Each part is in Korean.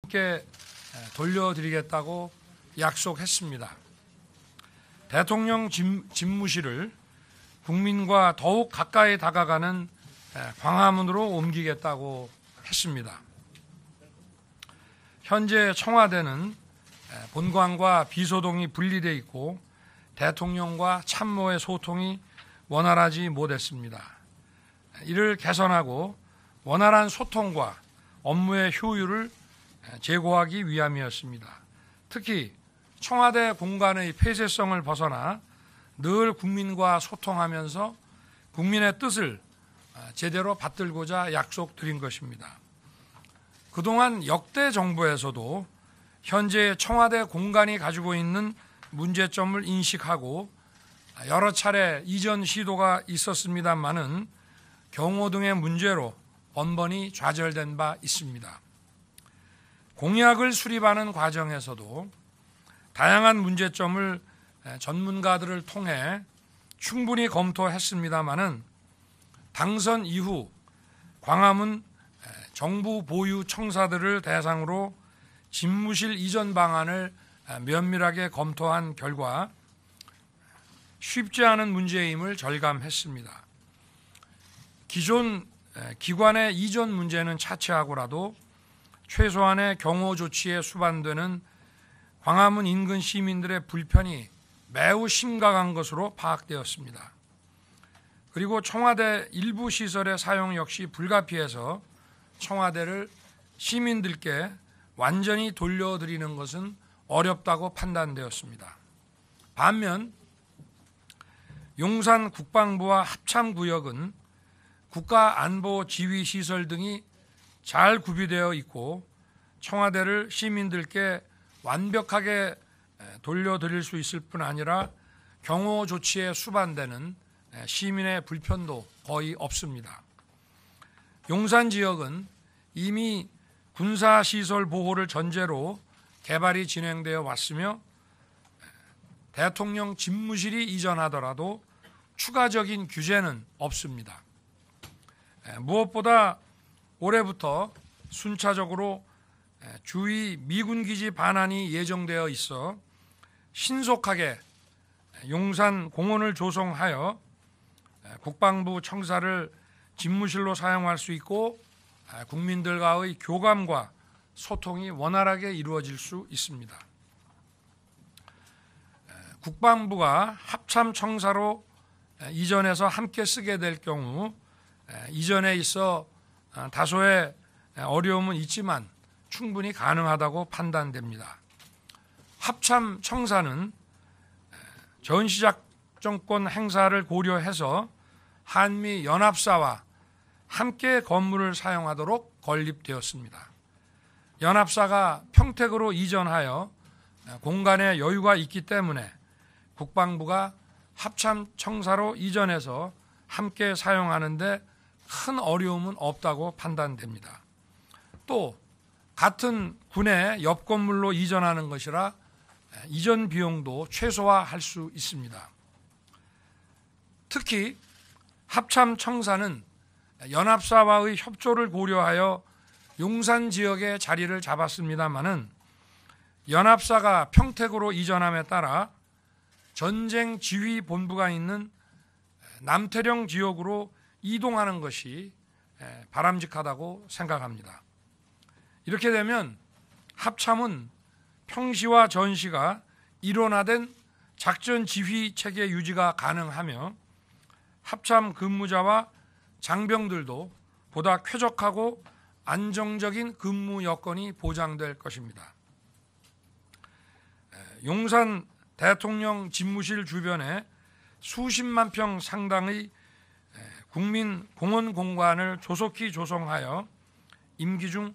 함께 돌려드리겠다고 약속했습니다. 대통령 집무실을 국민과 더욱 가까이 다가가는 광화문으로 옮기겠다고 했습니다. 현재 청와대는 본관과 비서동이 분리되어 있고 대통령과 참모의 소통이 원활하지 못했습니다. 이를 개선하고 원활한 소통과 업무의 효율을 제고하기 위함이었습니다. 특히 청와대 공간의 폐쇄성을 벗어나 늘 국민과 소통하면서 국민의 뜻을 제대로 받들고자 약속드린 것입니다. 그동안 역대 정부에서도 현재 청와대 공간이 가지고 있는 문제점을 인식하고 여러 차례 이전 시도가 있었습니다만은 경호 등의 문제로 번번이 좌절된 바 있습니다. 공약을 수립하는 과정에서도 다양한 문제점을 전문가들을 통해 충분히 검토했습니다마는 당선 이후 광화문 정부 보유 청사들을 대상으로 집무실 이전 방안을 면밀하게 검토한 결과 쉽지 않은 문제임을 절감했습니다. 기존 기관의 이전 문제는 차치하고라도 최소한의 경호 조치에 수반되는 광화문 인근 시민들의 불편이 매우 심각한 것으로 파악되었습니다. 그리고 청와대 일부 시설의 사용 역시 불가피해서 청와대를 시민들께 완전히 돌려드리는 것은 어렵다고 판단되었습니다. 반면 용산 국방부와 합참구역은 국가안보지휘시설 등이 잘 구비되어 있고 청와대를 시민들께 완벽하게 돌려드릴 수 있을 뿐 아니라 경호 조치에 수반되는 시민의 불편도 거의 없습니다. 용산 지역은 이미 군사시설 보호를 전제로 개발이 진행되어 왔으며 대통령 집무실이 이전하더라도 추가적인 규제는 없습니다. 무엇보다 올해부터 순차적으로 주위 미군기지 반환이 예정되어 있어 신속하게 용산 공원을 조성하여 국방부 청사를 집무실로 사용할 수 있고 국민들과의 교감과 소통이 원활하게 이루어질 수 있습니다. 국방부가 합참 청사로 이전해서 함께 쓰게 될 경우 이전에 있어 다소의 어려움은 있지만 충분히 가능하다고 판단됩니다. 합참 청사는 전시작전권 행사를 고려해서 한미 연합사와 함께 건물을 사용하도록 건립되었습니다. 연합사가 평택으로 이전하여 공간에 여유가 있기 때문에 국방부가 합참 청사로 이전해서 함께 사용하는데 큰 어려움은 없다고 판단됩니다. 또 같은 군의 옆 건물로 이전하는 것이라 이전 비용도 최소화할 수 있습니다. 특히 합참 청사는 연합사와의 협조를 고려하여 용산 지역에 자리를 잡았습니다마는 연합사가 평택으로 이전함에 따라 전쟁 지휘 본부가 있는 남태령 지역으로 이동하는 것이 바람직하다고 생각합니다. 이렇게 되면 합참은 평시와 전시가 일원화된 작전 지휘 체계 유지가 가능하며 합참 근무자와 장병들도 보다 쾌적하고 안정적인 근무 여건이 보장될 것입니다. 용산 대통령 집무실 주변에 수십만 평 상당의 국민 공원 공간을 조속히 조성하여 임기 중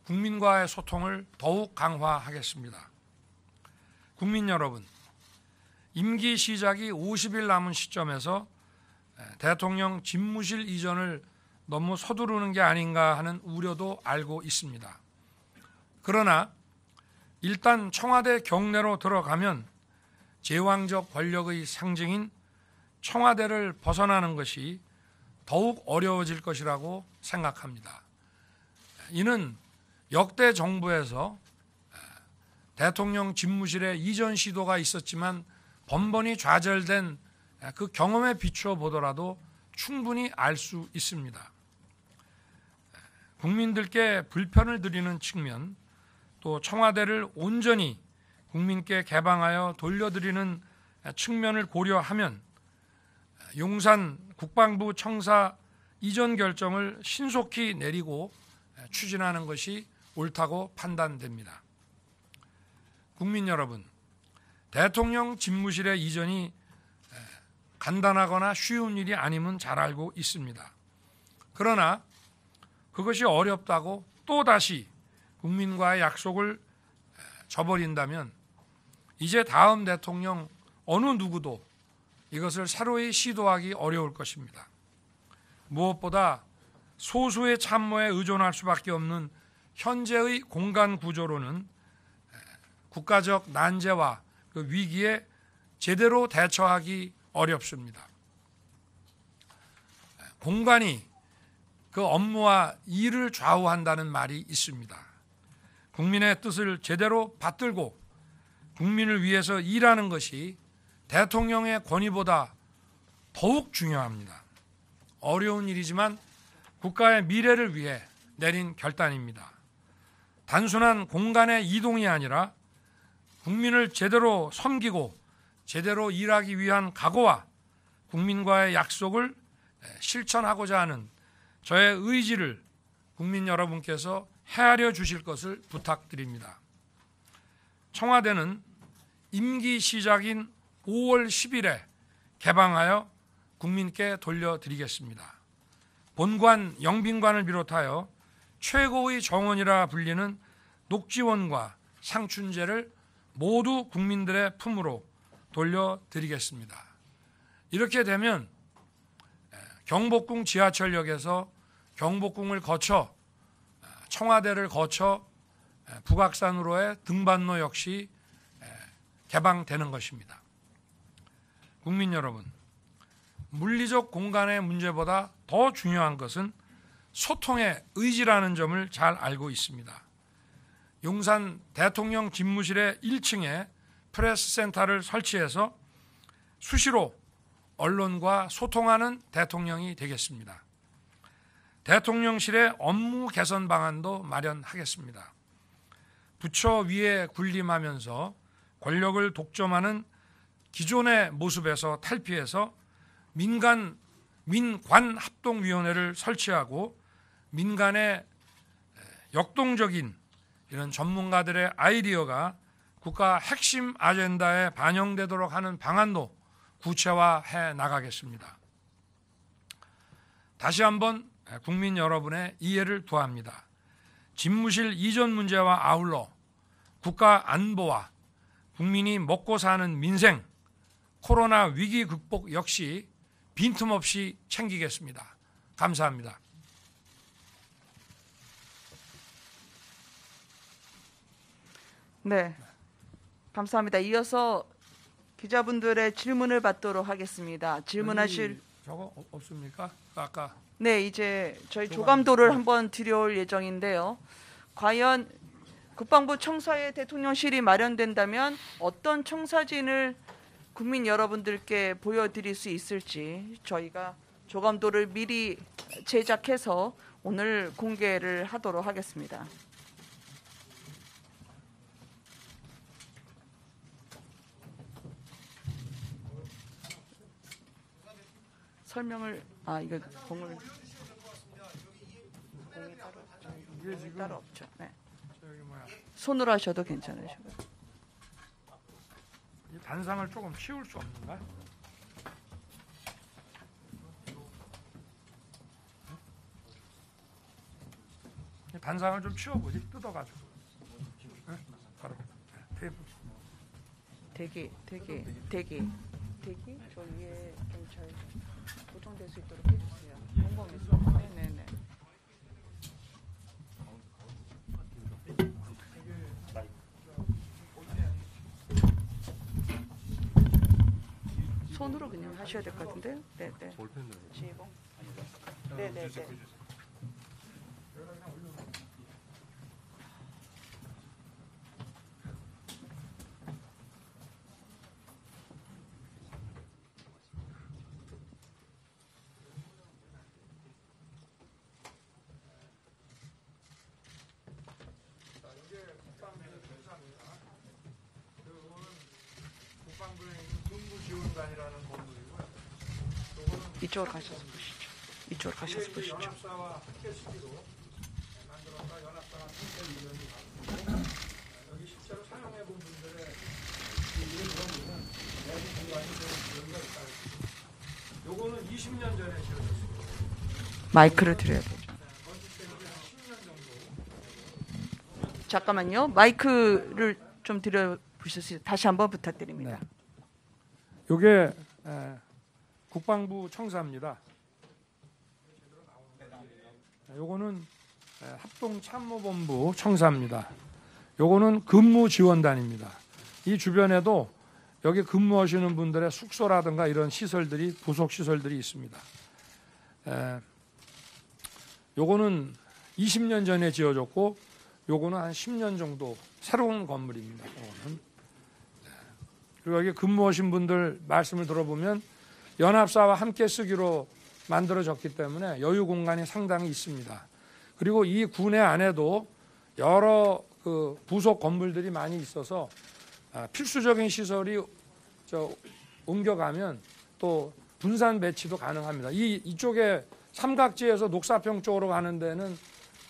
국민과의 소통을 더욱 강화하겠습니다. 국민 여러분, 임기 시작이 50일 남은 시점에서 대통령 집무실 이전을 너무 서두르는 게 아닌가 하는 우려도 알고 있습니다. 그러나 일단 청와대 경내로 들어가면 제왕적 권력의 상징인 청와대를 벗어나는 것이 더욱 어려워질 것이라고 생각합니다. 이는 역대 정부에서 대통령 집무실에 이전 시도가 있었지만 번번이 좌절된 그 경험에 비추어 보더라도 충분히 알 수 있습니다. 국민들께 불편을 드리는 측면, 또 청와대를 온전히 국민께 개방하여 돌려드리는 측면을 고려하면 용산 국방부 청사 이전 결정을 신속히 내리고 추진하는 것이 옳다고 판단됩니다. 국민 여러분, 대통령 집무실의 이전이 간단하거나 쉬운 일이 아님은 잘 알고 있습니다. 그러나 그것이 어렵다고 또다시 국민과의 약속을 저버린다면 이제 다음 대통령 어느 누구도 이것을 새로이 시도하기 어려울 것입니다. 무엇보다 소수의 참모에 의존할 수밖에 없는 현재의 공간 구조로는 국가적 난제와 그 위기에 제대로 대처하기 어렵습니다. 공간이 그 업무와 일을 좌우한다는 말이 있습니다. 국민의 뜻을 제대로 받들고 국민을 위해서 일하는 것이 대통령의 권위보다 더욱 중요합니다. 어려운 일이지만 국가의 미래를 위해 내린 결단입니다. 단순한 공간의 이동이 아니라 국민을 제대로 섬기고 제대로 일하기 위한 각오와 국민과의 약속을 실천하고자 하는 저의 의지를 국민 여러분께서 헤아려 주실 것을 부탁드립니다. 청와대는 임기 시작인 5월 10일에 개방하여 국민께 돌려드리겠습니다. 본관, 영빈관을 비롯하여 최고의 정원이라 불리는 녹지원과 상춘제를 모두 국민들의 품으로 돌려드리겠습니다. 이렇게 되면 경복궁 지하철역에서 경복궁을 거쳐 청와대를 거쳐 북악산으로의 등반로 역시 개방되는 것입니다. 국민 여러분, 물리적 공간의 문제보다 더 중요한 것은 소통의 의지라는 점을 잘 알고 있습니다. 용산 대통령 집무실의 1층에 프레스센터를 설치해서 수시로 언론과 소통하는 대통령이 되겠습니다. 대통령실의 업무 개선 방안도 마련하겠습니다. 부처 위에 군림하면서 권력을 독점하는 기존의 모습에서 탈피해서 민관합동위원회를 설치하고 민간의 역동적인 이런 전문가들의 아이디어가 국가 핵심 아젠다에 반영되도록 하는 방안도 구체화해 나가겠습니다. 다시 한번 국민 여러분의 이해를 구합니다. 집무실 이전 문제와 아울러 국가 안보와 국민이 먹고 사는 민생, 코로나 위기 극복 역시 빈틈없이 챙기겠습니다. 감사합니다. 네, 감사합니다. 이어서 기자분들의 질문을 받도록 하겠습니다. 질문하실 저거 없습니까? 아까 네, 이제 저희 조감도를 한번 드려올 예정인데요. 과연 국방부 청사에 대통령실이 마련된다면 어떤 청사진을 국민 여러분들께 보여드릴 수 있을지 저희가 조감도를 미리 제작해서 오늘 공개를 하도록 하겠습니다. 설명을 이거 공을 따로 없죠. 네. 손으로 하셔도 괜찮으시고요. 이 단상을 조금 치울 수 없는가? 이 단상을 좀 치워보지, 뜯어가지고. 네? 바로 테이프. 대기 저 위에 좀 잘 고정될 수 있도록 해주세요. 공범에서. 네네네. 손으로 그냥 하셔야 될 것 같은데요. 네네. 지봉. 네네네. 국방부에 있는 근무지원단이라는 건물이고요. 요거는 이쪽으로 가셔서 보시죠. 이쪽으로 가셔서 이게 보시죠. 연합사와 함께 쓰기로 만들었다. 연합사와 함께 이름이 나오고 여기 실제로 사용해 본 분들의 이런 건물은 내부 공간이 좀 여기가 있다. 요거는 20년 전에 지어졌습니다. 마이크를 드려야 되죠. 건축된 지 한 10년 정도. 잠깐만요. 마이크를 좀 드려 보셨어요. 다시 한번 부탁드립니다. 네. 요게 국방부 청사입니다. 요거는 합동참모본부 청사입니다. 요거는 근무지원단입니다. 이 주변에도 여기 근무하시는 분들의 숙소라든가 이런 시설들이 부속 시설들이 있습니다. 요거는 20년 전에 지어졌고 요거는 한 10년 정도 새로운 건물입니다. 요거는. 그리고 여기 근무하신 분들 말씀을 들어보면 연합사와 함께 쓰기로 만들어졌기 때문에 여유 공간이 상당히 있습니다. 그리고 이 군의 안에도 여러 그 부속 건물들이 많이 있어서 필수적인 시설이 옮겨가면 또 분산 배치도 가능합니다. 이쪽에 삼각지에서 녹사평 쪽으로 가는 데는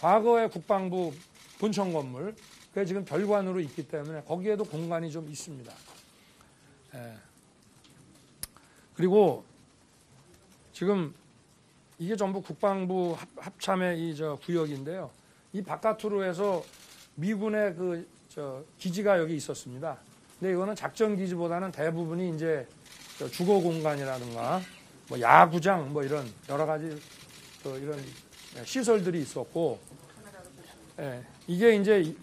과거의 국방부 본청 건물, 그게 지금 별관으로 있기 때문에 거기에도 공간이 좀 있습니다. 그리고 지금 이게 전부 국방부 합참의 이 구역인데요. 이 바깥으로 해서 미군의 기지가 여기 있었습니다. 근데 이거는 작전 기지보다는 대부분이 이제 주거 공간이라든가 뭐 야구장 뭐 이런 여러 가지 이런 시설들이 있었고, 이게 이제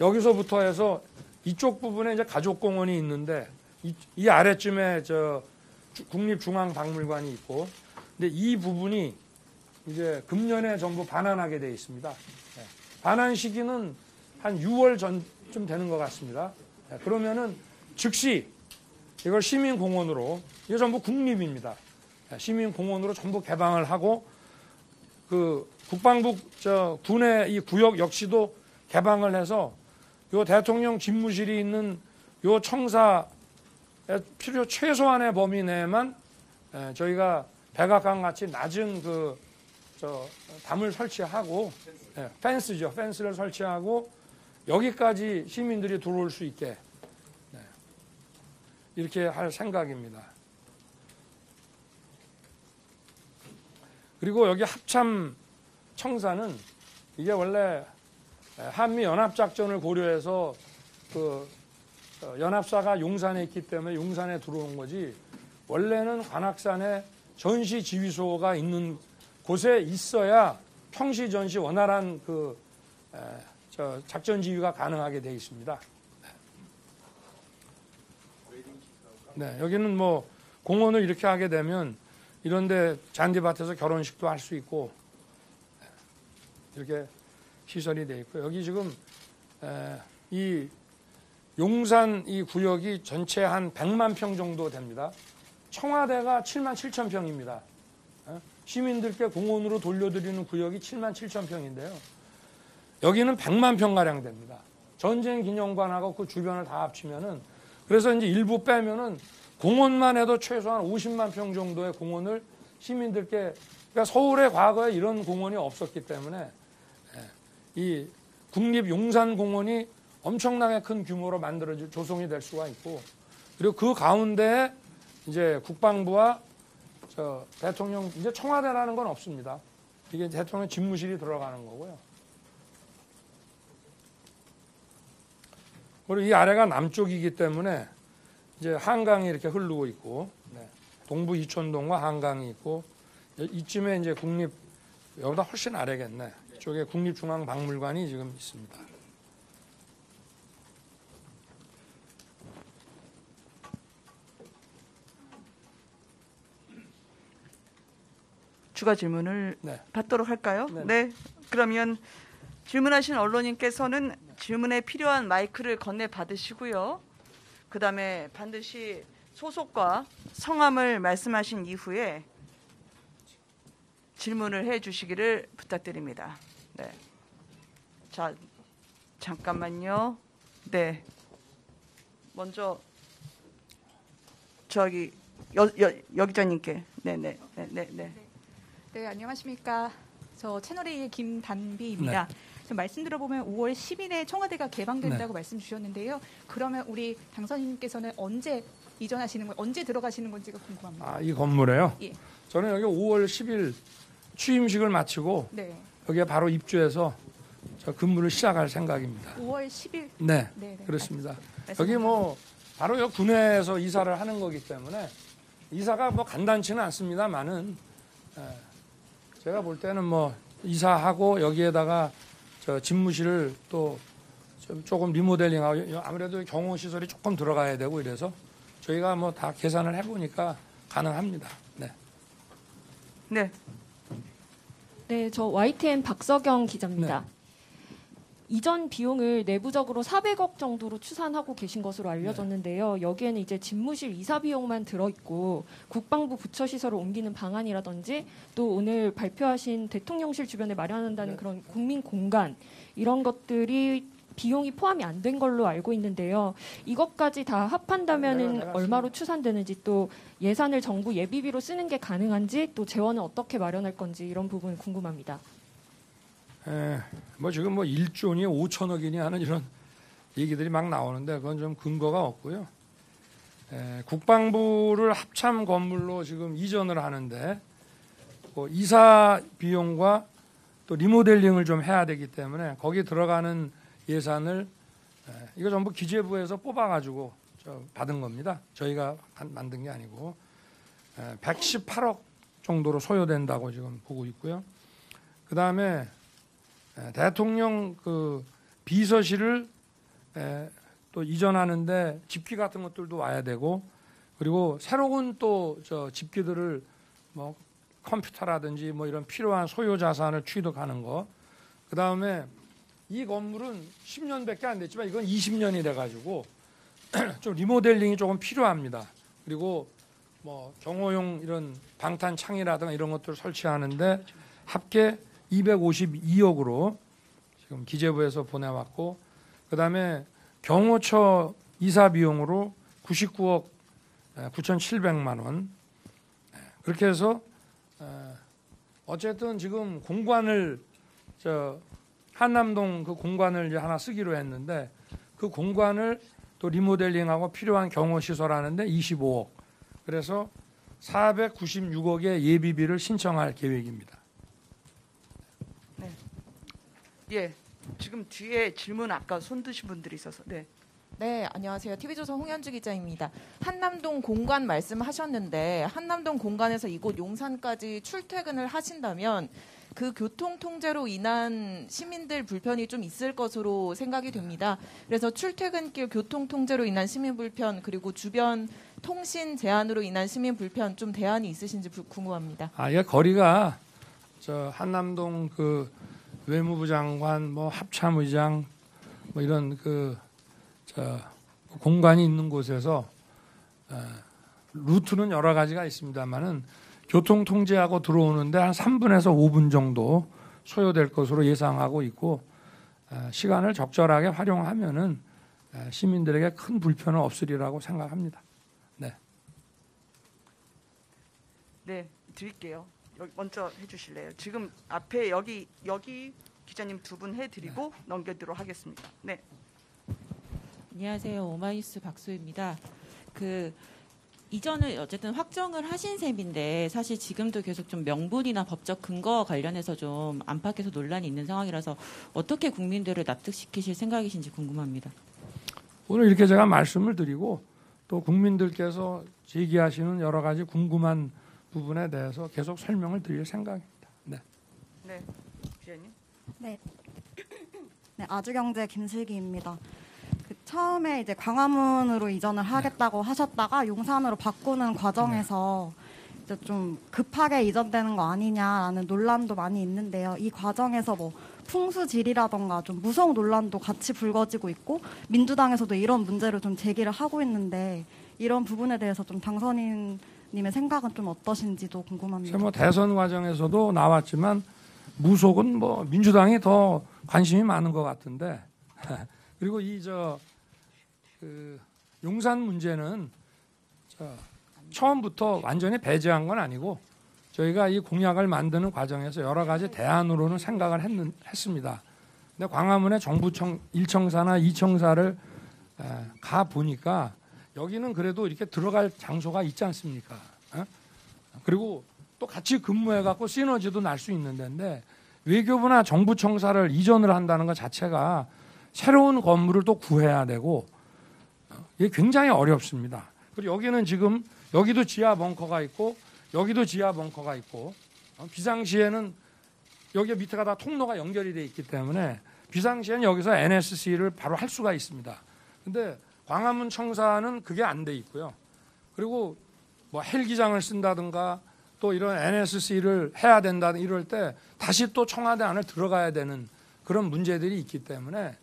여기서부터 해서 이쪽 부분에 이제 가족공원이 있는데 이 아래쯤에 국립중앙박물관이 있고, 근데 이 부분이 이제 금년에 전부 반환하게 되어 있습니다. 반환 시기는 한 6월 전쯤 되는 것 같습니다. 그러면은 즉시 이걸 시민공원으로, 이게 전부 국립입니다. 시민공원으로 전부 개방을 하고, 그 국방부 군의 이 구역 역시도 개방을 해서 요 대통령 집무실이 있는 요 청사에 필요 최소한의 범위 내에만 저희가 백악관 같이 낮은 담을 설치하고, 펜스죠. 펜스를 설치하고 여기까지 시민들이 들어올 수 있게 이렇게 할 생각입니다. 그리고 여기 합참 청사는 이게 원래 한미 연합작전을 고려해서 연합사가 용산에 있기 때문에 용산에 들어온 거지, 원래는 관악산에 전시 지휘소가 있는 곳에 있어야 평시 전시 원활한 작전 지휘가 가능하게 되어 있습니다. 네, 여기는 뭐 공원을 이렇게 하게 되면 이런데 잔디밭에서 결혼식도 할 수 있고 이렇게 시설이 되어 있고, 여기 지금 이 용산 이 구역이 전체 한 100만 평 정도 됩니다. 청와대가 7만 7천 평입니다. 시민들께 공원으로 돌려드리는 구역이 7만 7천 평인데요. 여기는 100만 평가량 됩니다. 전쟁 기념관하고 그 주변을 다 합치면은, 그래서 이제 일부 빼면은 공원만 해도 최소한 50만 평 정도의 공원을 시민들께, 그러니까 서울에 과거에 이런 공원이 없었기 때문에 이 국립용산공원이 엄청나게 큰 규모로 조성이 될 수가 있고, 그리고 그 가운데 이제 국방부와 대통령, 이제 청와대라는 건 없습니다. 이게 대통령 집무실이 들어가는 거고요. 그리고 이 아래가 남쪽이기 때문에 이제 한강이 이렇게 흐르고 있고, 동부 이촌동과 한강이 있고, 이쯤에 이제 여기보다 훨씬 아래겠네. 이쪽에 국립중앙박물관이 지금 있습니다. 추가 질문을 받도록 할까요? 네. 네. 그러면 질문하신 언론인께서는 질문에 필요한 마이크를 건네 받으시고요. 그다음에 반드시 소속과 성함을 말씀하신 이후에 질문을 해 주시기를 부탁드립니다. 네. 자, 잠깐만요. 네. 먼저 저기 여 기자님께. 네네. 네네. 네, 안녕하십니까. 저 채널A의 김단비입니다. 좀 말씀 들어보면 5월 10일에 청와대가 개방된다고 말씀 주셨는데요. 그러면 우리 당선인께서는 언제 이전하시는 건, 언제 들어가시는 건지가 궁금합니다. 아, 이 건물에요? 예. 저는 여기 5월 10일 취임식을 마치고 네. 여기에 바로 입주해서 저 근무를 시작할 생각입니다. 5월 10일. 네, 네. 그렇습니다. 말씀 여기 뭐 바로 여기 군에서 이사를 하는 거기 때문에 이사가 뭐 간단치는 않습니다만은 제가 볼 때는 뭐 이사하고 여기에다가 저 집무실을 또 조금 리모델링하고 아무래도 경호 시설이 조금 들어가야 되고 이래서 저희가 뭐 다 계산을 해보니까 가능합니다. 네. 네. 네, 저 YTN 박서경 기자입니다. 이전 비용을 내부적으로 400억 정도로 추산하고 계신 것으로 알려졌는데요. 여기에는 이제 집무실 이사 비용만 들어있고 국방부 부처 시설을 옮기는 방안이라든지 또 오늘 발표하신 대통령실 주변에 마련한다는 그런 국민 공간 이런 것들이 비용이 포함이 안 된 걸로 알고 있는데요. 이것까지 다 합한다면은 얼마로 추산되는지 또 예산을 정부 예비비로 쓰는 게 가능한지 또 재원은 어떻게 마련할 건지 이런 부분 궁금합니다. 뭐 지금 뭐 1조니 5천억이니 하는 이런 얘기들이 막 나오는데 그건 좀 근거가 없고요. 국방부를 합참 건물로 지금 이전을 하는데 이사 비용과 또 리모델링을 좀 해야 되기 때문에 거기 들어가는 예산을 이거 전부 기재부에서 뽑아가지고 받은 겁니다. 저희가 만든 게 아니고 118억 정도로 소요된다고 지금 보고 있고요. 그 다음에 대통령 그 비서실을 또 이전하는데 집기 같은 것들도 와야 되고 그리고 새로운 또 저 집기들을 뭐 컴퓨터라든지 뭐 이런 필요한 소요 자산을 취득하는 거. 그 다음에 이 건물은 10년밖에 안 됐지만 이건 20년이 돼가지고 좀 리모델링이 조금 필요합니다. 그리고 뭐 경호용 이런 방탄 창이라든가 이런 것들을 설치하는데 합계 252억으로 지금 기재부에서 보내왔고 그다음에 경호처 이사 비용으로 99억 9,700만 원 그렇게 해서 어쨌든 지금 공관을 한남동 그 공관을 이제 하나 쓰기로 했는데 그 공관을 또 리모델링하고 필요한 경호 시설 하는데 25억 그래서 496억의 예비비를 신청할 계획입니다. 예, 지금 뒤에 질문 아까 손 드신 분들이 있어서 네, 안녕하세요. TV조선 홍현주 기자입니다. 한남동 공관 말씀하셨는데 한남동 공관에서 이곳 용산까지 출퇴근을 하신다면 그 교통 통제로 인한 시민들 불편이 좀 있을 것으로 생각이 됩니다. 그래서 출퇴근길 교통 통제로 인한 시민 불편 그리고 주변 통신 제한으로 인한 시민 불편 좀 대안이 있으신지 궁금합니다. 이게 거리가 저 한남동 그 외무부 장관, 뭐 합참의장, 뭐 이런 공간이 있는 곳에서 루트는 여러 가지가 있습니다만은 교통 통제하고 들어오는데 한 3분에서 5분 정도 소요될 것으로 예상하고 있고 시간을 적절하게 활용하면은 시민들에게 큰 불편은 없으리라고 생각합니다. 네. 네, 드릴게요. 여기 먼저 해주실래요? 지금 앞에 여기 기자님 두 분 해드리고 넘겨드리도록 하겠습니다. 네. 안녕하세요. 오마이뉴스 박수입니다. 이전을 어쨌든 확정을 하신 셈인데 사실 지금도 계속 좀 명분이나 법적 근거 관련해서 좀 안팎에서 논란이 있는 상황이라서 어떻게 국민들을 납득시키실 생각이신지 궁금합니다. 오늘 이렇게 제가 말씀을 드리고 또 국민들께서 제기하시는 여러 가지 궁금한 부분에 대해서 계속 설명을 드릴 생각입니다. 네. 네. 기자님. 네. 네, 아주경제 김슬기입니다. 처음에 이제 광화문으로 이전을 하겠다고 하셨다가 용산으로 바꾸는 과정에서 이제 좀 급하게 이전되는 거 아니냐라는 논란도 많이 있는데요. 이 과정에서 뭐 풍수지리라던가 좀 무속 논란도 같이 불거지고 있고 민주당에서도 이런 문제를 좀 제기를 하고 있는데 이런 부분에 대해서 좀 당선인님의 생각은 좀 어떠신지도 궁금합니다. 뭐 대선 과정에서도 나왔지만 무속은 뭐 민주당이 더 관심이 많은 것 같은데 그리고 용산 문제는 처음부터 완전히 배제한 건 아니고 저희가 이 공약을 만드는 과정에서 여러 가지 대안으로는 생각을 했습니다. 근데 광화문의 정부 1청사나 2청사를 가 보니까 여기는 그래도 이렇게 들어갈 장소가 있지 않습니까? 그리고 또 같이 근무해갖고 시너지도 날 수 있는 데인데 외교부나 정부청사를 이전을 한다는 것 자체가 새로운 건물을 또 구해야 되고 이게 굉장히 어렵습니다. 그리고 여기는 지금 여기도 지하 벙커가 있고 여기도 지하 벙커가 있고 비상시에는 여기 밑에가 다 통로가 연결이 돼 있기 때문에 비상시에는 여기서 NSC를 바로 할 수가 있습니다. 근데 광화문 청사는 그게 안 돼 있고요. 그리고 뭐 헬기장을 쓴다든가 또 이런 NSC를 해야 된다 이럴 때 다시 또 청와대 안을 들어가야 되는 그런 문제들이 있기 때문에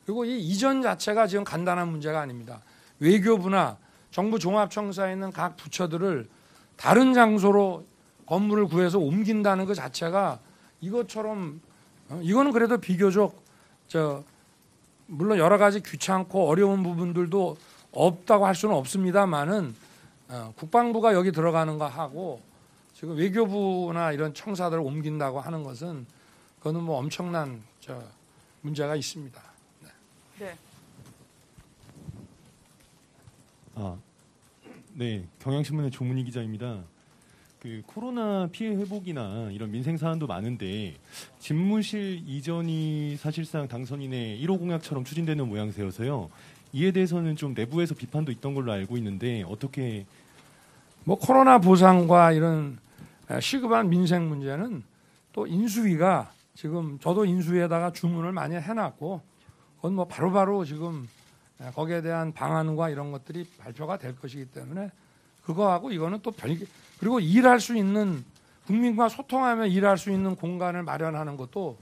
그리고 이 이전 자체가 지금 간단한 문제가 아닙니다. 외교부나 정부 종합청사에 있는 각 부처들을 다른 장소로 건물을 구해서 옮긴다는 것 자체가 이것처럼 이거는 그래도 비교적 물론 여러 가지 귀찮고 어려운 부분들도 없다고 할 수는 없습니다만은 국방부가 여기 들어가는 거 하고 지금 외교부나 이런 청사들을 옮긴다고 하는 것은 그거는 뭐 엄청난 문제가 있습니다. 네. 네, 경향신문의 조문희 기자입니다. 그 코로나 피해 회복이나 이런 민생 사안도 많은데 집무실 이전이 사실상 당선인의 1호 공약처럼 추진되는 모양새여서요. 이에 대해서는 좀 내부에서 비판도 있던 걸로 알고 있는데 어떻게 뭐 코로나 보상과 이런 시급한 민생 문제는 또 인수위가 지금 저도 인수위에다가 주문을 많이 해놨고 그건 뭐 바로바로 지금 거기에 대한 방안과 이런 것들이 발표가 될 것이기 때문에 그거하고 이거는 또 별개 그리고 일할 수 있는 국민과 소통하며 일할 수 있는 공간을 마련하는 것도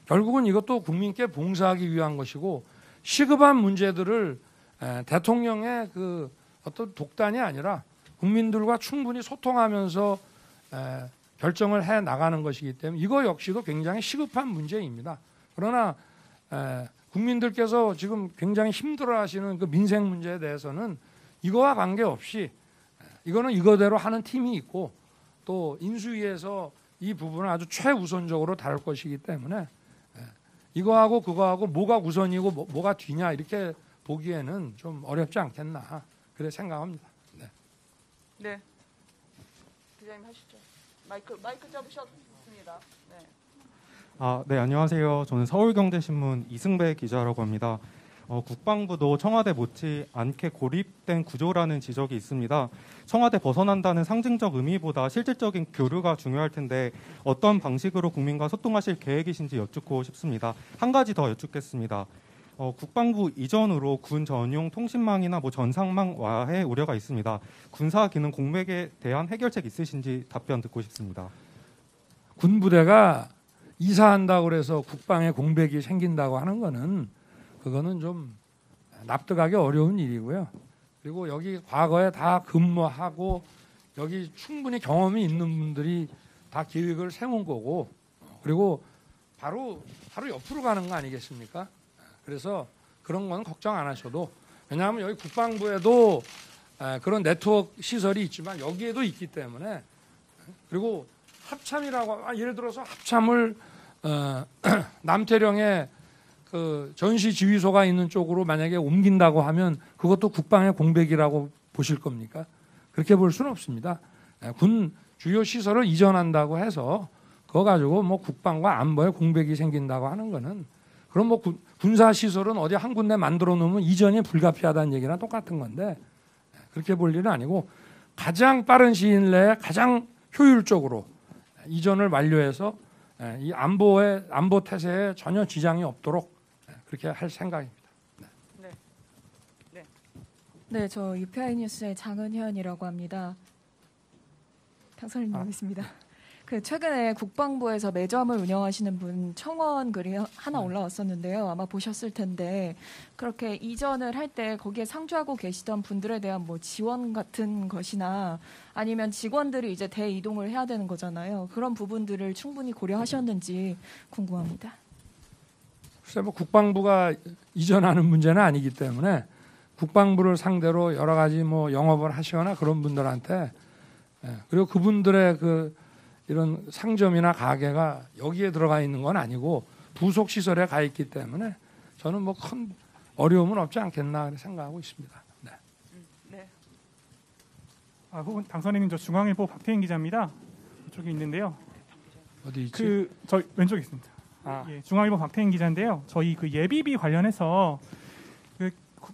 결국은 이것도 국민께 봉사하기 위한 것이고 시급한 문제들을 대통령의 그 어떤 독단이 아니라 국민들과 충분히 소통하면서 결정을 해 나가는 것이기 때문에 이거 역시도 굉장히 시급한 문제입니다. 그러나 국민들께서 지금 굉장히 힘들어하시는 그 민생 문제에 대해서는 이거와 관계없이 이거는 이거대로 하는 팀이 있고 또 인수위에서 이 부분을 아주 최우선적으로 다룰 것이기 때문에 이거하고 그거하고 뭐가 우선이고 뭐가 뒤냐 이렇게 보기에는 좀 어렵지 않겠나 그래 생각합니다. 네. 네. 기자님 하시죠. 마이크 잡으셨습니다. 네. 네, 안녕하세요. 저는 서울경제신문 이승배 기자라고 합니다. 국방부도 청와대 못지않게 고립된 구조라는 지적이 있습니다. 청와대 벗어난다는 상징적 의미보다 실질적인 교류가 중요할 텐데 어떤 방식으로 국민과 소통하실 계획이신지 여쭙고 싶습니다. 한 가지 더 여쭙겠습니다. 국방부 이전으로 군 전용 통신망이나 전상망 와해 우려가 있습니다. 군사 기능 공백에 대한 해결책 있으신지 답변 듣고 싶습니다. 군부대가 이사한다고 그래서 국방에 공백이 생긴다고 하는 거는 그거는 좀 납득하기 어려운 일이고요. 그리고 여기 과거에 다 근무하고 여기 충분히 경험이 있는 분들이 다 계획을 세운 거고 그리고 바로 옆으로 가는 거 아니겠습니까? 그래서 그런 건 걱정 안 하셔도 왜냐하면 여기 국방부에도 그런 시설이 있지만 여기에도 있기 때문에 그리고 합참이라고 예를 들어서 합참을 남태령에 그 전시 지휘소가 있는 쪽으로 만약에 옮긴다고 하면 그것도 국방의 공백이라고 보실 겁니까? 그렇게 볼 수는 없습니다. 군 주요 시설을 이전한다고 해서 그거 가지고 뭐 국방과 안보에 공백이 생긴다고 하는 거는 그럼 뭐 군사 시설은 어디 한 군데 만들어 놓으면 이전이 불가피하다는 얘기랑 똑같은 건데 그렇게 볼 일은 아니고 가장 빠른 시일 내에 가장 효율적으로 이전을 완료해서 이 안보 태세에 전혀 지장이 없도록 그렇게 할 생각입니다. 네, 저 UPI 뉴스의 장은현이라고 합니다. 당선인 나오겠습니다. 그 최근에 국방부에서 매점을 운영하시는 분 청원 글이 하나 올라왔었는데요. 아마 보셨을 텐데 그렇게 이전을 할 때 거기에 상주하고 계시던 분들에 대한 뭐 지원 같은 것이나 아니면 직원들이 이제 대이동을 해야 되는 거잖아요. 그런 부분들을 충분히 고려하셨는지 궁금합니다. 글쎄 뭐 국방부가 이전하는 문제는 아니기 때문에 국방부를 상대로 여러 가지 뭐 영업을 하시거나 그런 분들한테 그리고 그분들의 그 이런 상점이나 가게가 여기에 들어가 있는 건 아니고 부속 시설에 가 있기 때문에 저는 뭐 큰 어려움은 없지 않겠나 생각하고 있습니다. 네. 네. 혹은 당선인님, 저 중앙일보 박태인 기자입니다. 이쪽에 있는데요. 어디 있지? 저 왼쪽에 있습니다. 예, 중앙일보 박태인 기자인데요. 저희 그 예비비 관련해서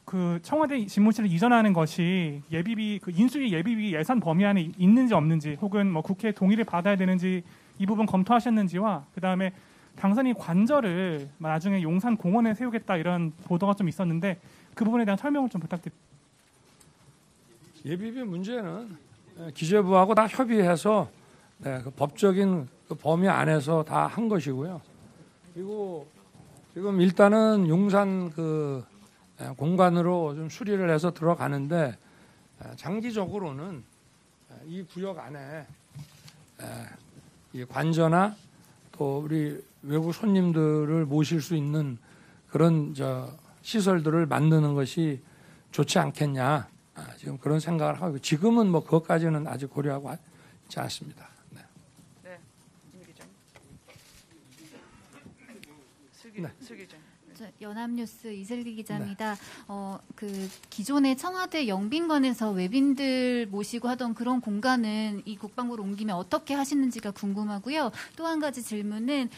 그 청와대 집무실을 이전하는 것이 예비비 그 인수위 예비비 예산 범위 안에 있는지 없는지, 혹은 뭐 국회 동의를 받아야 되는지 이 부분 검토하셨는지와, 그 다음에 당선인 관저를 나중에 용산 공원에 세우겠다 이런 보도가 좀 있었는데 그 부분에 대한 설명을 좀 부탁드립니다. 예비비 문제는 기재부하고 다 협의해서 그 법적인 그 범위 안에서 다 한 것이고요. 그리고 지금 일단은 용산 그 공간으로 좀 수리를 해서 들어가는데 장기적으로는 이 구역 안에 이 관저나 또 우리 외국 손님들을 모실 수 있는 그런 시설들을 만드는 것이 좋지 않겠냐, 지금 그런 생각을 하고, 지금은 뭐 그것까지는 아직 고려하고 있지 않습니다. 네. 네. 임 기자님. 슬기 기자님. 연합뉴스 이슬기 기자입니다. 그 기존의 청와대 영빈관에서 외빈들 모시고 하던 그런 공간은 이 국방부로 옮기면 어떻게 하시는지가 궁금하고요. 또 한 가지 질문은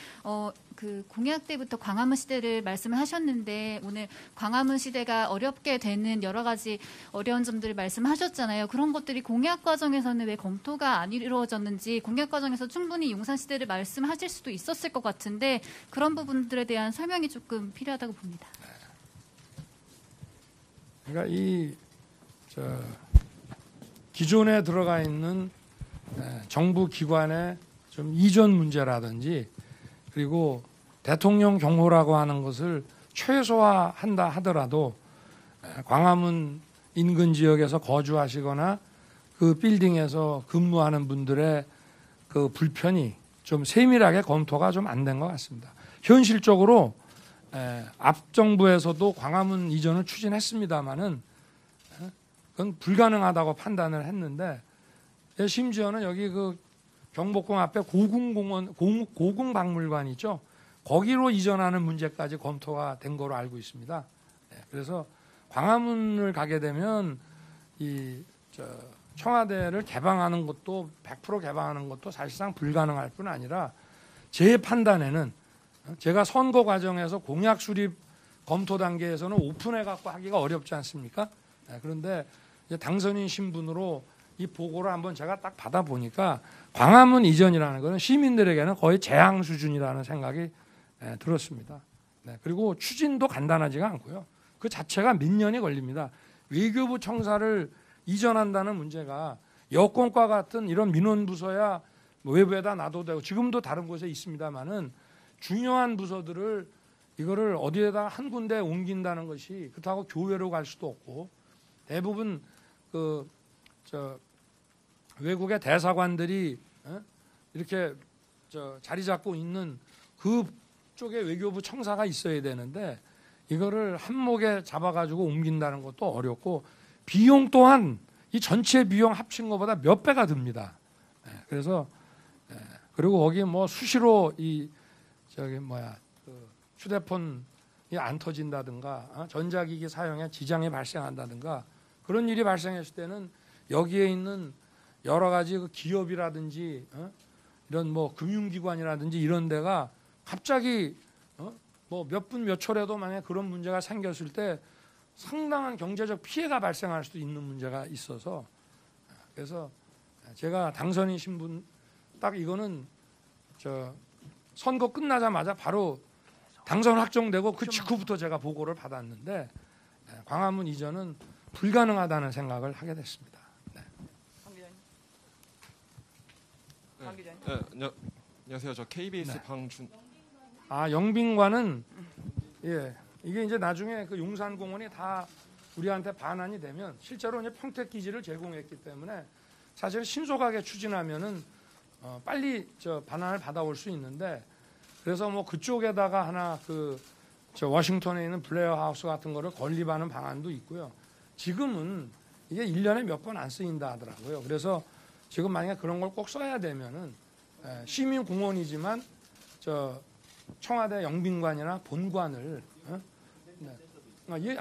그 공약 때부터 광화문 시대를 말씀을 하셨는데 오늘 광화문 시대가 어렵게 되는 여러 가지 어려운 점들을 말씀하셨잖아요. 그런 것들이 공약 과정에서는 왜 검토가 안 이루어졌는지, 공약 과정에서 충분히 용산 시대를 말씀하실 수도 있었을 것 같은데 그런 부분들에 대한 설명이 조금 필요하다고 봅니다. 그러니까 이 기존에 들어가 있는 정부 기관의 좀 이전 문제라든지, 그리고 대통령 경호라고 하는 것을 최소화한다 하더라도 광화문 인근 지역에서 거주하시거나 그 빌딩에서 근무하는 분들의 그 불편이 좀 세밀하게 검토가 좀 안 된 것 같습니다. 현실적으로 앞 정부에서도 광화문 이전을 추진했습니다마는 그건 불가능하다고 판단을 했는데, 심지어는 여기 그 경복궁 앞에 고궁공원, 고궁박물관 있죠. 거기로 이전하는 문제까지 검토가 된 거로 알고 있습니다. 그래서 광화문을 가게 되면 이 청와대를 개방하는 것도 100% 개방하는 것도 사실상 불가능할 뿐 아니라, 제 판단에는 제가 선거 과정에서 공약 수립 검토 단계에서는 오픈해 갖고 하기가 어렵지 않습니까? 그런데 이제 당선인 신분으로 이 보고를 한번 제가 딱 받아보니까 광화문 이전이라는 것은 시민들에게는 거의 재앙 수준이라는 생각이 들었습니다. 그리고 추진도 간단하지가 않고요. 그 자체가 몇 년이 걸립니다. 외교부 청사를 이전한다는 문제가 여권과 같은 이런 민원부서야 외부에다 놔도 되고, 지금도 다른 곳에 있습니다만은 중요한 부서들을 이거를 어디에다 한 군데 옮긴다는 것이, 그렇다고 교외로 갈 수도 없고, 대부분 외국의 대사관들이 이렇게 자리 잡고 있는 그 쪽에 외교부 청사가 있어야 되는데 이거를 한목에 잡아가지고 옮긴다는 것도 어렵고, 비용 또한 이 전체 비용 합친 것보다 몇 배가 듭니다. 그래서 그리고 거기 뭐 수시로 이 휴대폰이 안 터진다든가 전자기기 사용에 지장이 발생한다든가 그런 일이 발생했을 때는 여기에 있는 여러 가지 그 기업이라든지 이런 뭐 금융기관이라든지 이런 데가 갑자기 뭐 몇 분 몇 초라도 만약에 그런 문제가 생겼을 때 상당한 경제적 피해가 발생할 수도 있는 문제가 있어서, 그래서 제가 당선인 신분 딱 이거는 선거 끝나자마자 바로 당선 확정되고 그 직후부터 제가 보고를 받았는데 광화문 이전은 불가능하다는 생각을 하게 됐습니다. 안녕하세요. 저 KBS 방준. 영빈관은 이게 이제 나중에 그 용산공원이 다 우리한테 반환이 되면 실제로 이제 평택 기지를 제공했기 때문에 사실 신속하게 추진하면은 빨리 반환을 받아올 수 있는데, 그래서 뭐 그쪽에다가 하나 워싱턴에 있는 블레어 하우스 같은 거를 건립하는 방안도 있고요. 지금은 이게 1년에 몇 번 안 쓰인다 하더라고요. 그래서 지금 만약에 그런 걸 꼭 써야 되면은 시민 공원이지만 저 청와대 영빈관이나 본관을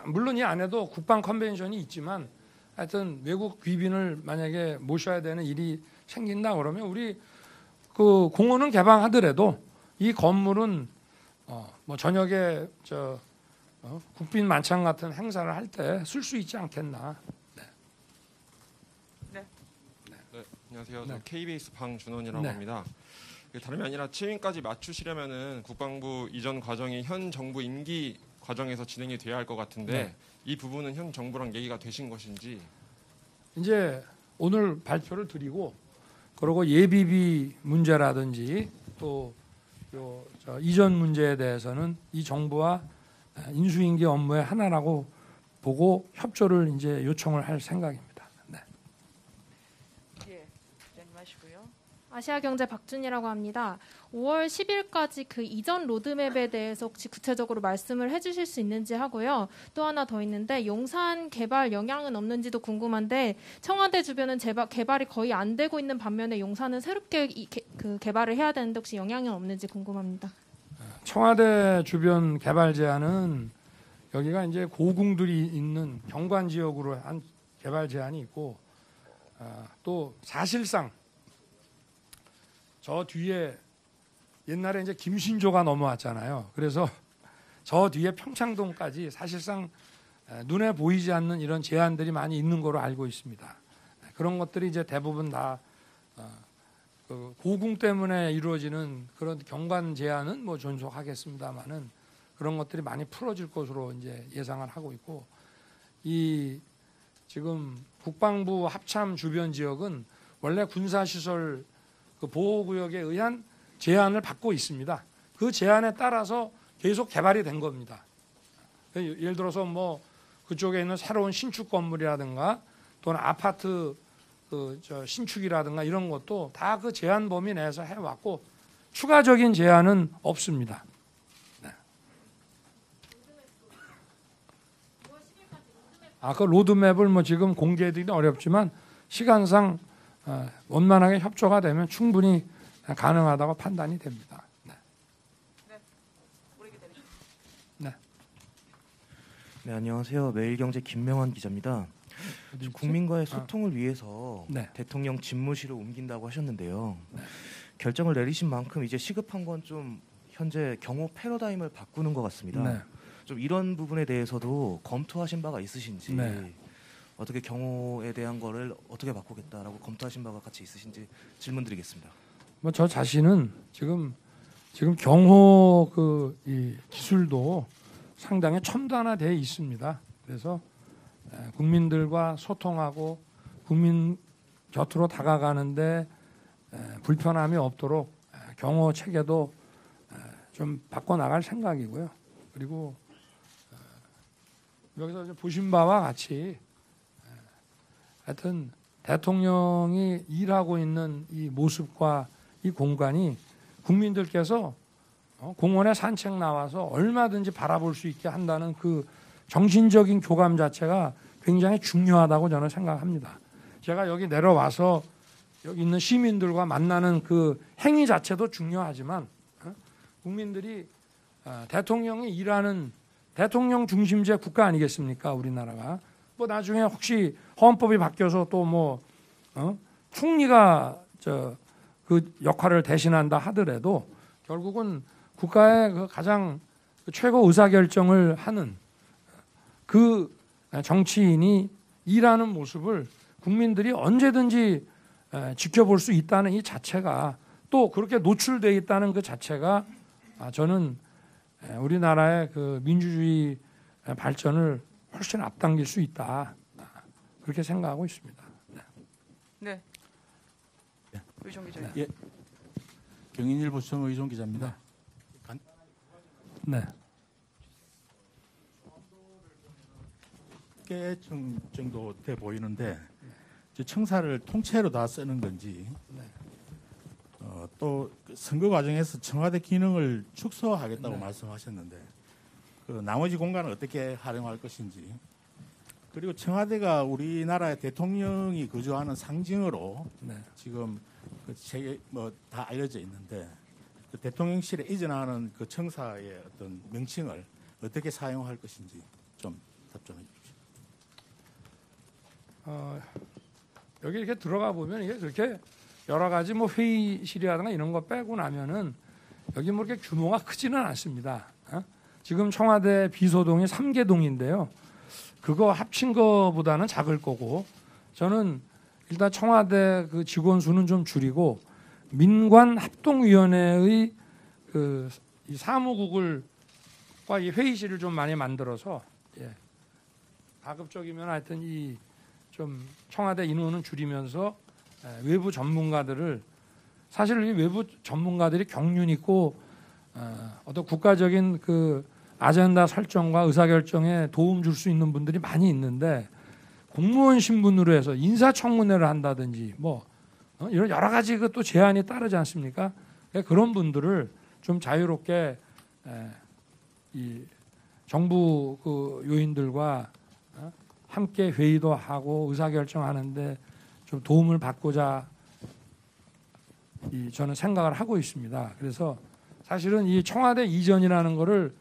물론 이 안에도 국방 컨벤션이 있지만 하여튼 외국 귀빈을 만약에 모셔야 되는 일이 생긴다 그러면 우리 그 공원은 개방하더라도 이 건물은 뭐 저녁에 국빈 만찬 같은 행사를 할 때 쓸 수 있지 않겠나. 네, 안녕하세요. 저 KBS 방준원이라고 네. 합니다. 다름이 아니라 취임까지 맞추시려면은 국방부 이전 과정이 현 정부 임기 과정에서 진행이 돼야 할 것 같은데 네. 이 부분은 현 정부랑 얘기가 되신 것인지. 이제 오늘 발표를 드리고 그리고 예비비 문제라든지 또 이전 문제에 대해서는 이 정부와 인수인계 업무의 하나라고 보고 협조를 이제 요청을 할 생각입니다. 네. 예, 기자님 하시고요. 아시아경제 박준이라고 합니다. 5월 10일까지 그 이전 로드맵에 대해서 혹시 구체적으로 말씀을 해주실 수 있는지 하고요. 또 하나 더 있는데 용산 개발 영향은 없는지도 궁금한데 청와대 주변은 개발이 거의 안 되고 있는 반면에 용산은 새롭게 그 개발을 해야 되는데 혹시 영향은 없는지 궁금합니다. 청와대 주변 개발 제한은 여기가 이제 고궁들이 있는 경관 지역으로 한 개발 제한이 있고 또 사실상 저 뒤에 옛날에 이제 김신조가 넘어왔잖아요. 그래서 저 뒤에 평창동까지 사실상 눈에 보이지 않는 이런 제한들이 많이 있는 거로 알고 있습니다. 그런 것들이 이제 대부분 다 그 고궁 때문에 이루어지는 그런 경관 제한은 뭐 존속하겠습니다만은 그런 것들이 많이 풀어질 것으로 이제 예상을 하고 있고 이 지금 국방부 합참 주변 지역은 원래 군사시설 그 보호구역에 의한 제한을 받고 있습니다. 그 제한에 따라서 계속 개발이 된 겁니다. 예를 들어서 뭐 그쪽에 있는 새로운 신축 건물이라든가 또는 아파트 신축이라든가 이런 것도 다 그 제한 범위 내에서 해왔고 추가적인 제한은 없습니다. 네. 그 로드맵을 뭐 지금 공개해드리기 어렵지만 시간상 원만하게 협조가 되면 충분히 가능하다고 판단이 됩니다. 네. 네, 안녕하세요. 매일경제 김명환 기자입니다. 국민과의 소통을 위해서 대통령 집무실을 옮긴다고 하셨는데요. 결정을 내리신 만큼 이제 시급한 건 좀 현재 경호 패러다임을 바꾸는 것 같습니다. 네. 좀 이런 부분에 대해서도 검토하신 바가 있으신지 네. 어떻게 경호에 대한 거를 어떻게 바꾸겠다라고 검토하신 바가 같이 있으신지 질문드리겠습니다. 뭐 저 자신은 지금 경호 이 기술도 상당히 첨단화되어 있습니다. 그래서 국민들과 소통하고 국민 곁으로 다가가는데 불편함이 없도록 경호 체계도 좀 바꿔나갈 생각이고요. 그리고 여기서 보신 바와 같이 하여튼 대통령이 일하고 있는 이 모습과 이 공간이 국민들께서 공원에 산책 나와서 얼마든지 바라볼 수 있게 한다는 그 정신적인 교감 자체가 굉장히 중요하다고 저는 생각합니다. 제가 여기 내려와서 여기 있는 시민들과 만나는 그 행위 자체도 중요하지만 국민들이 대통령이 일하는 대통령 중심제 국가 아니겠습니까? 우리나라가. 뭐 나중에 혹시 헌법이 바뀌어서 또 뭐 총리가 그 역할을 대신한다 하더라도 결국은 국가의 그 가장 최고 의사결정을 하는 그 정치인이 일하는 모습을 국민들이 언제든지 지켜볼 수 있다는 이 자체가 또 그렇게 노출되어 있다는 그 자체가 저는 우리나라의 그 민주주의 발전을 훨씬 앞당길 수 있다. 그렇게 생각하고 있습니다. 네. 의정 기자. 예. 경인일보청 의정 기자입니다. 네. 꽤 정도 돼 보이는데 청사를 통째로 다 쓰는 건지 또 선거 과정에서 청와대 기능을 축소하겠다고 말씀하셨는데 그 나머지 공간을 어떻게 활용할 것인지 그리고 청와대가 우리나라의 대통령이 거주하는 상징으로 지금 그 세계 뭐 다 알려져 있는데 그 대통령실에 이전하는 그 청사의 어떤 명칭을 어떻게 사용할 것인지 좀 답변해 주십시오. 여기 이렇게 들어가 보면 이게 그렇게 여러 가지 뭐 회의실이라든가 이런 거 빼고 나면은 여기 뭐 이렇게 규모가 크지는 않습니다. 지금 청와대 비서동이 3개동인데요. 그거 합친 거보다는 작을 거고 저는 일단 청와대 그 직원 수는 좀 줄이고 민관 합동위원회의 그 이 사무국을과 이 회의실을 좀 많이 만들어서 가급적이면 하여튼 이 좀 청와대 인원은 줄이면서 외부 전문가들을 사실 이 외부 전문가들이 경륜 있고 어떤 국가적인 그 아젠다 설정과 의사결정에 도움 줄 수 있는 분들이 많이 있는데 공무원 신분으로 해서 인사청문회를 한다든지 뭐 이런 여러 가지 그 또 제한이 따르지 않습니까? 그런 분들을 좀 자유롭게 이 정부 그 요인들과 함께 회의도 하고 의사결정하는데 좀 도움을 받고자 저는 생각을 하고 있습니다. 그래서 사실은 이 청와대 이전이라는 거를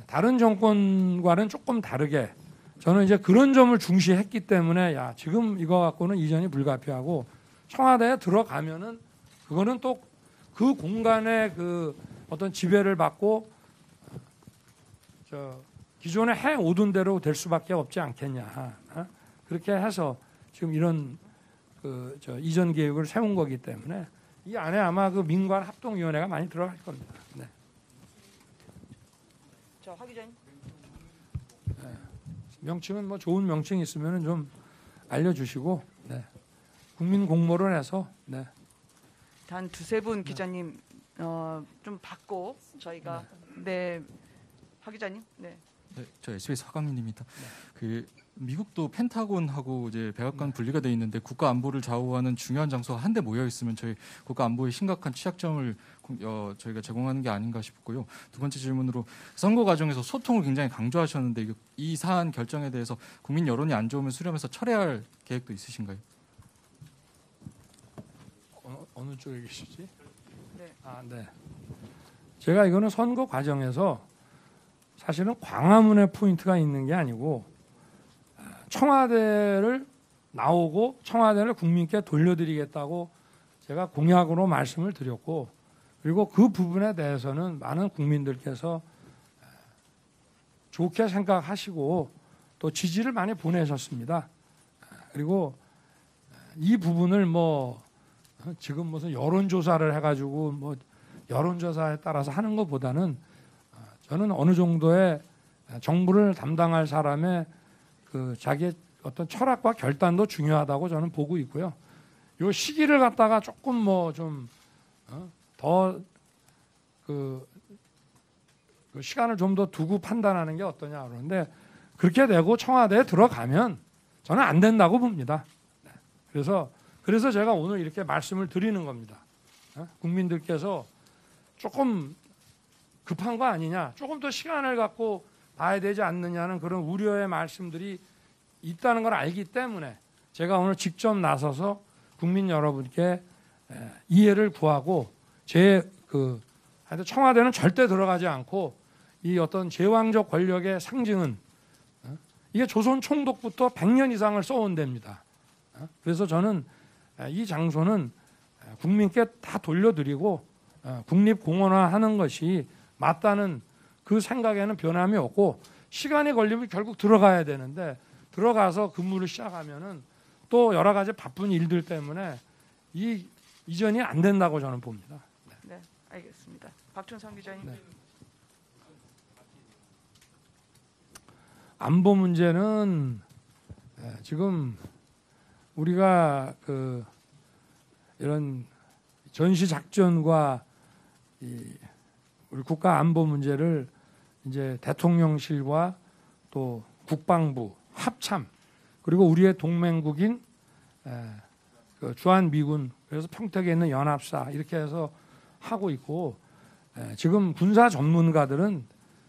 다른 정권과는 조금 다르게 저는 이제 그런 점을 중시했기 때문에 야 지금 이거 갖고는 이전이 불가피하고 청와대에 들어가면은 그거는 또 그 공간의 그 어떤 지배를 받고 기존에 해 오던 대로 될 수밖에 없지 않겠냐. 그렇게 해서 지금 이런 그 이전 계획을 세운 거기 때문에 이 안에 아마 그 민관 합동위원회가 많이 들어갈 겁니다. 네. 자, 화 기자님. 명칭은 뭐 좋은 명칭이 있으면 좀 알려주시고 국민 공모를 해서 단 두세 분 기자님 좀 받고 저희가 화 기자님. 네, 저 SBS 화강민입니다. 그 미국도 펜타곤하고 이제 백악관 분리가 돼 있는데 국가 안보를 좌우하는 중요한 장소가 한데 모여 있으면 저희 국가 안보에 심각한 취약점을 저희가 제공하는 게 아닌가 싶고요. 두 번째 질문으로 선거 과정에서 소통을 굉장히 강조하셨는데 이 사안 결정에 대해서 국민 여론이 안 좋으면 수렴해서 철회할 계획도 있으신가요? 어느 쪽에 계시지? 네. 제가 이거는 선거 과정에서 사실은 광화문에 포인트가 있는 게 아니고 청와대를 나오고 청와대를 국민께 돌려드리겠다고 제가 공약으로 말씀을 드렸고 그리고 그 부분에 대해서는 많은 국민들께서 좋게 생각하시고 또 지지를 많이 보내셨습니다. 그리고 이 부분을 뭐 지금 무슨 여론조사를 해가지고 뭐 여론조사에 따라서 하는 것보다는 저는 어느 정도의 정부를 담당할 사람의 그 자기의 어떤 철학과 결단도 중요하다고 저는 보고 있고요. 이 시기를 갖다가 조금 뭐 좀 더 그 시간을 좀 더 두고 판단하는 게 어떠냐 그러는데 그렇게 되고 청와대에 들어가면 저는 안 된다고 봅니다. 그래서 제가 오늘 이렇게 말씀을 드리는 겁니다. 국민들께서 조금 급한 거 아니냐, 조금 더 시간을 갖고 봐야 되지 않느냐는 그런 우려의 말씀들이 있다는 걸 알기 때문에 제가 오늘 직접 나서서 국민 여러분께 이해를 구하고 하여튼 청와대는 절대 들어가지 않고 이 어떤 제왕적 권력의 상징은 이게 조선 총독부터 100년 이상을 써온 데입니다. 그래서 저는 이 장소는 국민께 다 돌려드리고 국립공원화하는 것이 맞다는 그 생각에는 변함이 없고 시간이 걸리면 결국 들어가야 되는데 들어가서 근무를 시작하면은 또 여러 가지 바쁜 일들 때문에 이 이전이 안 된다고 저는 봅니다. 네, 알겠습니다. 박준성 기자님. 안보 문제는 지금 우리가 이런 전시 작전과 우리 국가 안보 문제를 이제 대통령실과 또 국방부 합참 그리고 우리의 동맹국인 주한 미군 그래서 평택에 있는 연합사 이렇게 해서 하고 있고 지금 군사 전문가들은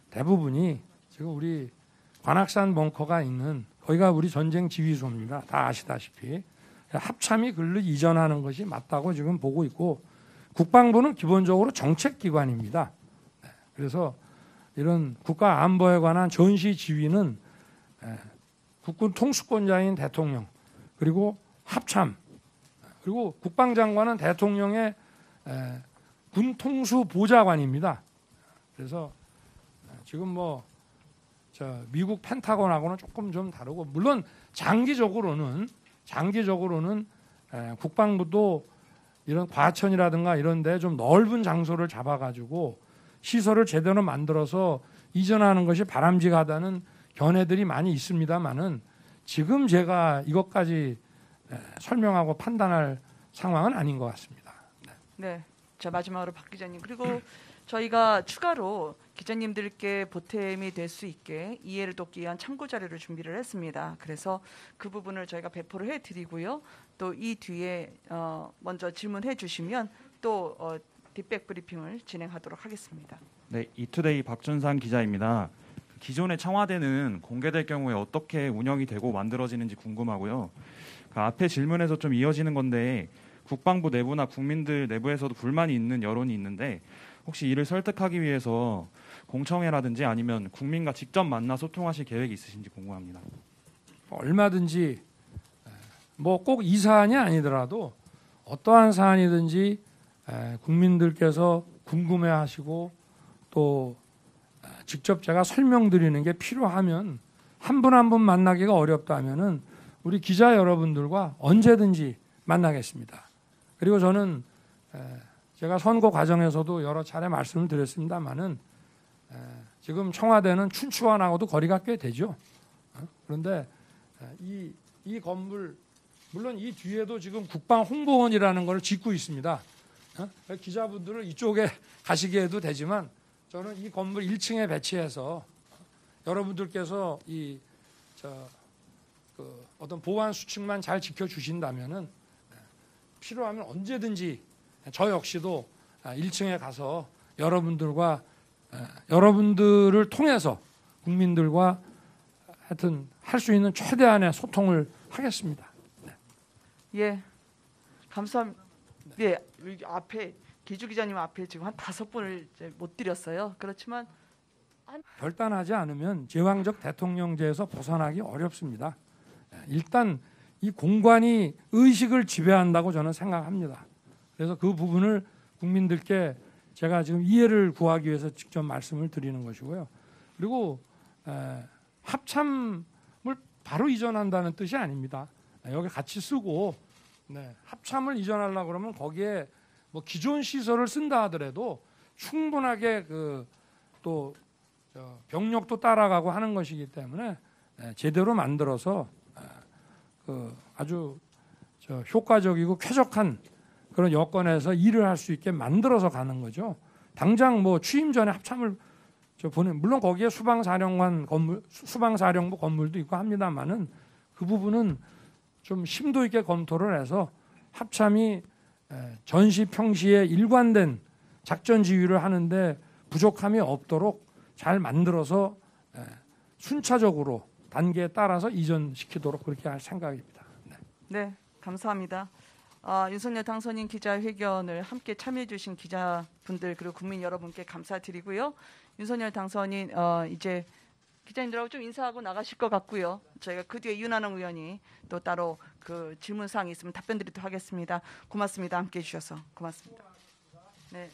대부분이 지금 우리 관악산 벙커가 있는 거기가 우리 전쟁 지휘소입니다. 다 아시다시피 합참이 글로 이전하는 것이 맞다고 지금 보고 있고 국방부는 기본적으로 정책기관입니다. 그래서 이런 국가 안보에 관한 전시 지휘는 국군 통수권자인 대통령 그리고 합참 그리고 국방장관은 대통령의 군 통수 보좌관입니다. 그래서 지금 뭐 미국 펜타곤하고는 조금 좀 다르고 물론 장기적으로는 국방부도 이런 과천이라든가 이런 데 좀 넓은 장소를 잡아가지고 시설을 제대로 만들어서 이전하는 것이 바람직하다는 견해들이 많이 있습니다만은 지금 제가 이것까지 설명하고 판단할 상황은 아닌 것 같습니다. 네. 자, 마지막으로 박 기자님. 그리고 저희가 추가로 기자님들께 보탬이 될 수 있게 이해를 돕기 위한 참고 자료를 준비를 했습니다. 그래서 그 부분을 저희가 배포를 해드리고요. 또 이 뒤에 먼저 질문해 주시면 또 뒷백 브리핑을 진행하도록 하겠습니다. 네, 이투데이 박준상 기자입니다. 기존의 청와대는 공개될 경우에 어떻게 운영이 되고 만들어지는지 궁금하고요. 그 앞에 질문에서 좀 이어지는 건데 국방부 내부나 국민들 내부에서도 불만이 있는 여론이 있는데 혹시 이를 설득하기 위해서 공청회라든지 아니면 국민과 직접 만나 소통하실 계획이 있으신지 궁금합니다. 얼마든지 뭐 꼭 이 사안이 아니더라도 어떠한 사안이든지 국민들께서 궁금해하시고 또 직접 제가 설명드리는 게 필요하면 한 분 한 분 만나기가 어렵다면은 우리 기자 여러분들과 언제든지 만나겠습니다. 그리고 저는 제가 선거 과정에서도 여러 차례 말씀을 드렸습니다만은 지금 청와대는 춘추관하고도 거리가 꽤 되죠. 그런데 이 건물 물론 이 뒤에도 지금 국방홍보원이라는 걸 짓고 있습니다. 기자분들을 이쪽에 가시게 해도 되지만 저는 이 건물 1층에 배치해서 여러분들께서 어떤 보안 수칙만 잘 지켜주신다면은 필요하면 언제든지 저 역시도 1층에 가서 여러분들을 통해서 국민들과 하여튼 할 수 있는 최대한의 소통을 하겠습니다. 네. 예, 감사합니다. 예, 여기 앞에 기주 기자님 앞에 지금 한 5분을 못 드렸어요. 그렇지만 결단하지 않으면 제왕적 대통령제에서 벗어나기 어렵습니다. 일단 이 공관이 의식을 지배한다고 저는 생각합니다. 그래서 그 부분을 국민들께 제가 지금 이해를 구하기 위해서 직접 말씀을 드리는 것이고요. 그리고 합참을 바로 이전한다는 뜻이 아닙니다. 여기 같이 쓰고 합참을 이전하려고 그러면 거기에 뭐 기존 시설을 쓴다 하더라도 충분하게 또 병력도 따라가고 하는 것이기 때문에 제대로 만들어서 아주 효과적이고 쾌적한 그런 여건에서 일을 할 수 있게 만들어서 가는 거죠. 당장 뭐 취임 전에 합참을 물론 거기에 수방사령부 건물도 있고 합니다만은 그 부분은 좀 심도 있게 검토를 해서 합참이 전시 평시에 일관된 작전 지휘를 하는데 부족함이 없도록 잘 만들어서 순차적으로 단계에 따라서 이전시키도록 그렇게 할 생각입니다. 네, 감사합니다. 윤석열 당선인 기자회견을 함께 참여해 주신 기자분들 그리고 국민 여러분께 감사드리고요. 윤석열 당선인 이제 기자님들하고 좀 인사하고 나가실 것 같고요. 저희가 그 뒤에 윤한홍 의원이 또 따로 그 질문사항이 있으면 답변 드리도록 하겠습니다. 고맙습니다. 함께해 주셔서 고맙습니다. 네.